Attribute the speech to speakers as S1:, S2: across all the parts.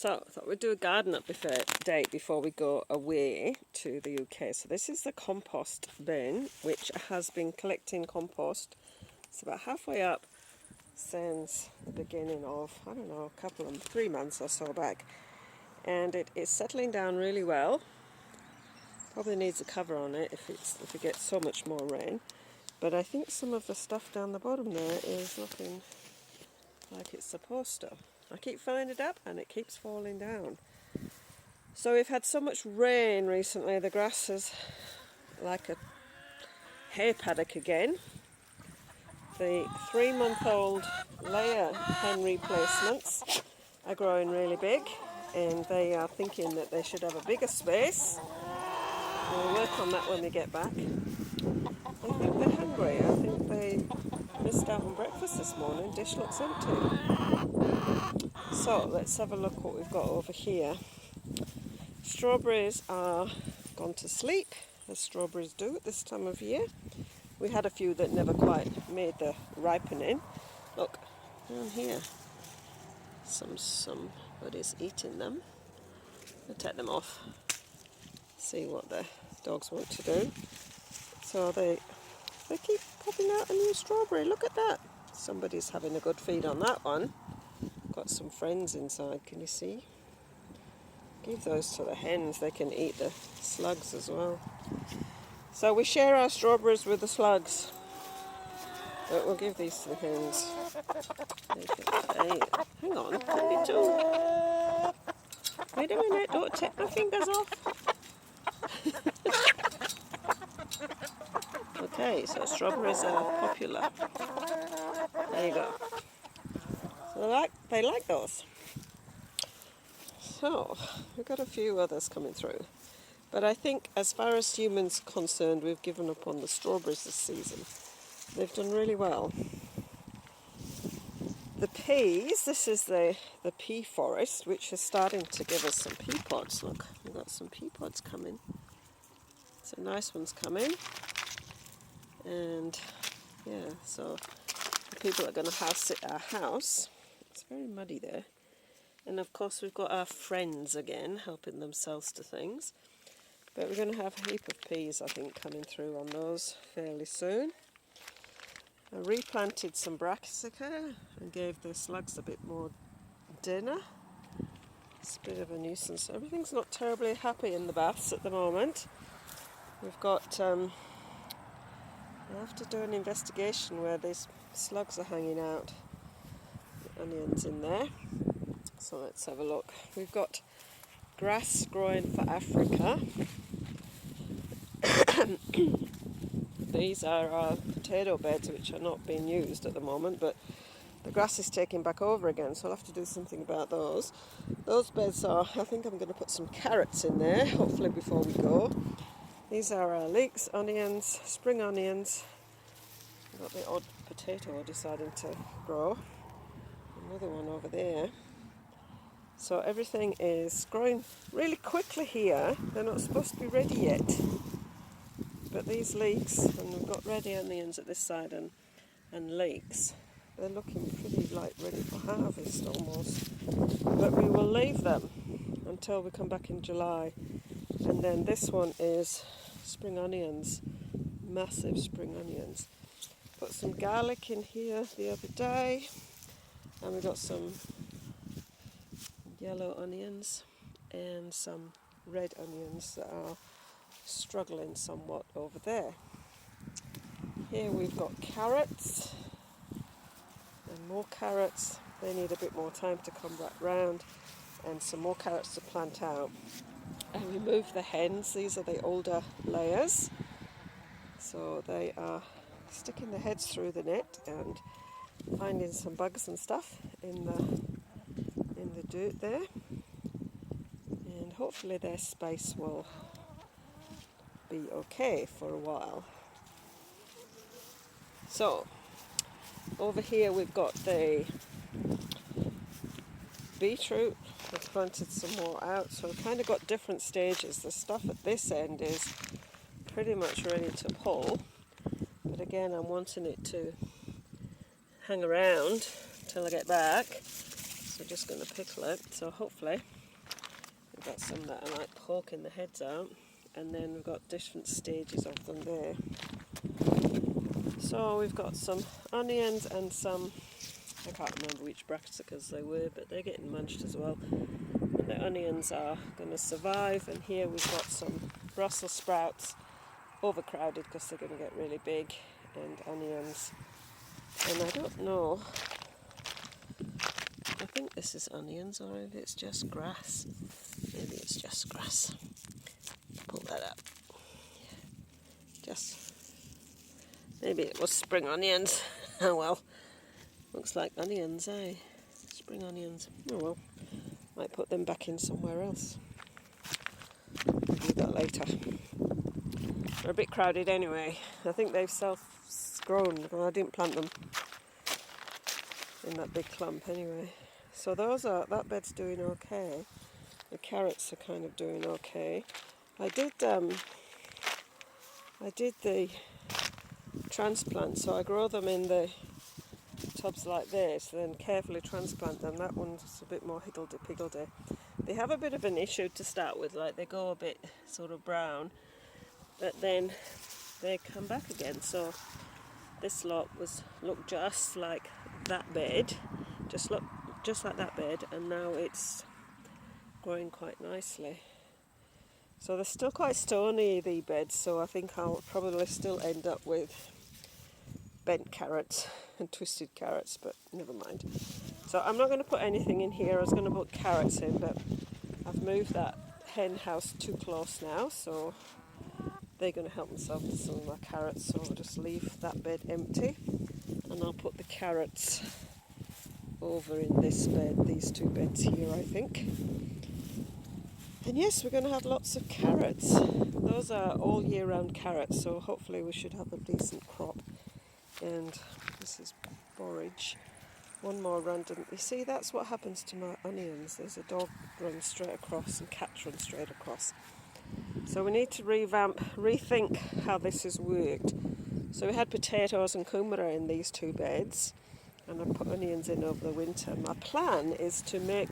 S1: So I thought we'd do a garden update before we go away to the UK. So this is the compost bin, which has been collecting compost. It's about halfway up since the beginning of, I don't know, 3 months or so back. And it is settling down really well. Probably needs a cover on it if it gets so much more rain. But I think some of the stuff down the bottom there is looking like it's supposed to. I keep filling it up and it keeps falling down. So we've had so much rain recently, the grass is like a hay paddock again. The 3-month-old layer hen replacements are growing really big, and they are thinking that they should have a bigger space. We'll work on that when we get back. I think they're hungry. I think they missed out on breakfast this morning. Dish looks empty. So let's have a look what we've got over here. Strawberries are gone to sleep, as strawberries do at this time of year. We had a few that never quite made the ripening. Look, down here, somebody's eating them. I'll take them off, see what the dogs want to do. So they keep popping out a new strawberry. Look at that. Somebody's having a good feed on that one. Got some friends inside, can you see? Give those to the hens, they can eat the slugs as well. So we share our strawberries with the slugs, but we'll give these to the hens. Hang on, let me do. Wait a minute, don't take my fingers off. Okay, so strawberries are popular. There you go. So they like those. So we've got a few others coming through. But I think as far as humans concerned, we've given up on the strawberries this season. They've done really well. The peas, this is the pea forest, which is starting to give us some pea pods. Look, we've got some pea pods coming. Some nice ones coming. And yeah, so the people are going to house sit our house. It's very muddy there. And of course we've got our friends again helping themselves to things. But we're going to have a heap of peas, I think, coming through on those fairly soon. I replanted some brassica and gave the slugs a bit more dinner. It's a bit of a nuisance. Everything's not terribly happy in the baths at the moment. We've got, I'll have to do an investigation where these slugs are hanging out. The onions in there. So let's have a look. We've got grass growing for Africa. These are our potato beds, which are not being used at the moment, but the grass is taking back over again, so I'll have to do something about those. Those beds are, I think I'm going to put some carrots in there, hopefully before we go. These are our leeks, onions, spring onions. I've got the odd potato deciding to grow. Another one over there. So everything is growing really quickly here. They're not supposed to be ready yet. But these leeks, and we've got red onions at this side and leeks, they're looking pretty like ready for harvest almost. But we will leave them until we come back in July. And then this one is spring onions, massive spring onions. Put some garlic in here the other day, and we got some yellow onions and some red onions that are struggling somewhat over there. Here we've got carrots and more carrots. They need a bit more time to come back round, and some more carrots to plant out. And remove the hens. These are the older layers, so they are sticking their heads through the net and finding some bugs and stuff in the dirt there, and hopefully their space will be okay for a while. So over here we've got the beetroot. I've planted some more out, so we've kind of got different stages. The stuff at this end is pretty much ready to pull, but again I'm wanting it to hang around until I get back. So we're just going to pickle it. So hopefully we've got some that are like poking the heads out, and then we've got different stages of them there. So we've got some onions and some, I can't remember which brassicas they were, but they're getting munched as well. And the onions are going to survive, and here we've got some Brussels sprouts, overcrowded because they're going to get really big, and onions. And I don't know, I think this is onions, or if it's just grass. Maybe it's just grass. Pull that up. Just, maybe it was spring onions. Oh well, looks like onions, eh? Spring onions. Oh well, might put them back in somewhere else. We'll do that later. They're a bit crowded anyway. I think they've self-grown. Well, I didn't plant them in that big clump anyway. So that bed's doing okay. The carrots are kind of doing okay. I did the transplant, so I grow them in the tubs like this, then carefully transplant them. That one's a bit more higgledy-piggledy. They have a bit of an issue to start with, like they go a bit sort of brown, but then they come back again. So this lot looked just like that bed, just like that bed, and now it's growing quite nicely. So they're still quite stony, the beds, so I think I'll probably still end up with bent carrots and twisted carrots, but never mind. So I'm not going to put anything in here. I was going to put carrots in, but I've moved that hen house too close now, so they're going to help themselves to some of my carrots, so I'll just leave that bed empty, and I'll put the carrots over in this bed, these two beds here, I think. And yes, we're going to have lots of carrots. Those are all year round carrots, so hopefully we should have a decent crop. And this is borage. One more random. You see, that's what happens to my onions. There's a dog runs straight across and cats run straight across. So we need to rethink how this has worked. So we had potatoes and kumara in these two beds, and I put onions in over the winter. My plan is to make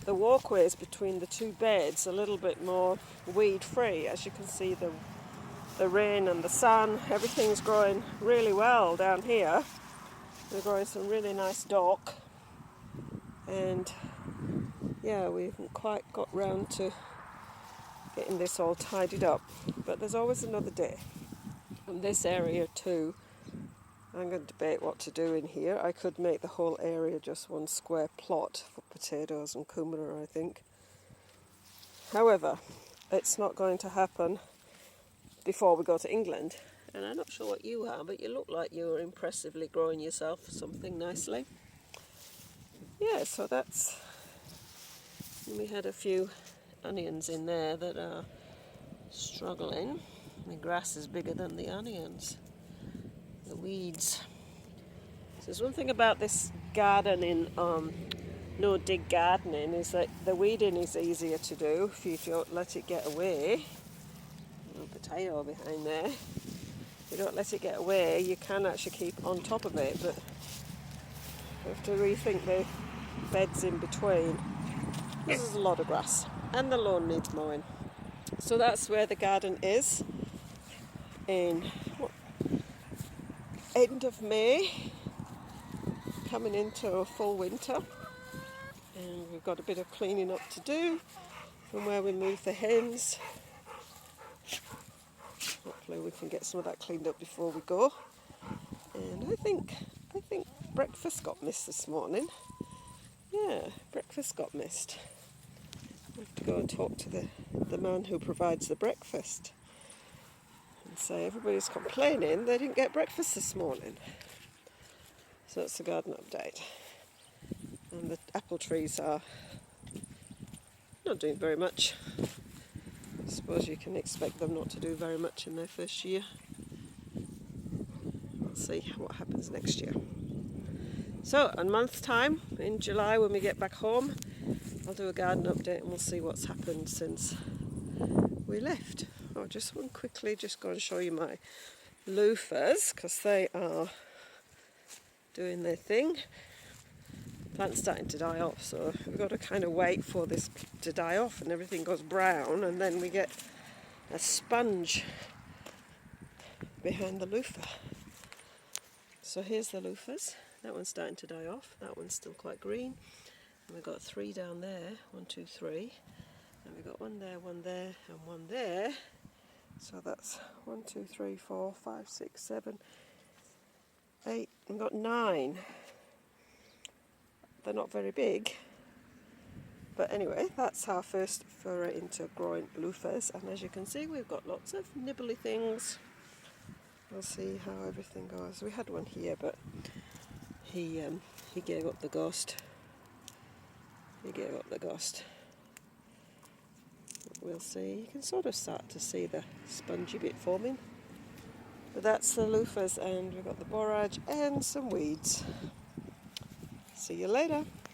S1: the walkways between the two beds a little bit more weed free. As you can see, the rain and the sun, everything's growing really well down here. We're growing some really nice dock, and yeah, we haven't quite got round to getting this all tidied up, but there's always another day. And this area too, I'm going to debate what to do in here. I could make the whole area just one square plot for potatoes and kumara, I think. However, it's not going to happen before we go to England. And I'm not sure what you are, but you look like you're impressively growing yourself something nicely. Yeah, so that's... We had a few onions in there that are struggling. The grass is bigger than the onions. The weeds. So there's one thing about this gardening, no dig gardening, is that the weeding is easier to do if you don't let it get away. A little potato behind there. If you don't let it get away, you can actually keep on top of it, but you have to rethink the beds in between. This is a lot of grass, and the lawn needs mowing. So that's where the garden is in end of May, coming into a full winter, and we've got a bit of cleaning up to do from where we moved the hens. Hopefully we can get some of that cleaned up before we go. And I think breakfast got missed this morning. Yeah, breakfast got missed. I have to go and talk to the man who provides the breakfast and say everybody's complaining they didn't get breakfast this morning. So that's the garden update. And the apple trees are not doing very much. I suppose you can expect them not to do very much in their first year. We'll see what happens next year. So, a month's time, in July when we get back home, I'll do a garden update and we'll see what's happened since we left. Oh, just one quickly, just go and show you my loofahs, because they are doing their thing. plant's starting to die off, so we've got to kind of wait for this to die off and everything goes brown, and then we get a sponge behind the loofah. So here's the loofahs. That one's starting to die off. That one's still quite green. And we've got 3 down there. 1, 2, 3. And we've got 1 there, 1 there, and 1 there. So that's 1, 2, 3, 4, 5, 6, 7, 8. We've got 9. They're not very big. But anyway, that's our first foray into growing loofahs. And as you can see, we've got lots of nibbly things. We'll see how everything goes. We had one here, but he gave up the ghost. He gave up the ghost. We'll see. You can sort of start to see the spongy bit forming. But that's the loofahs, and we've got the borage and some weeds. See you later.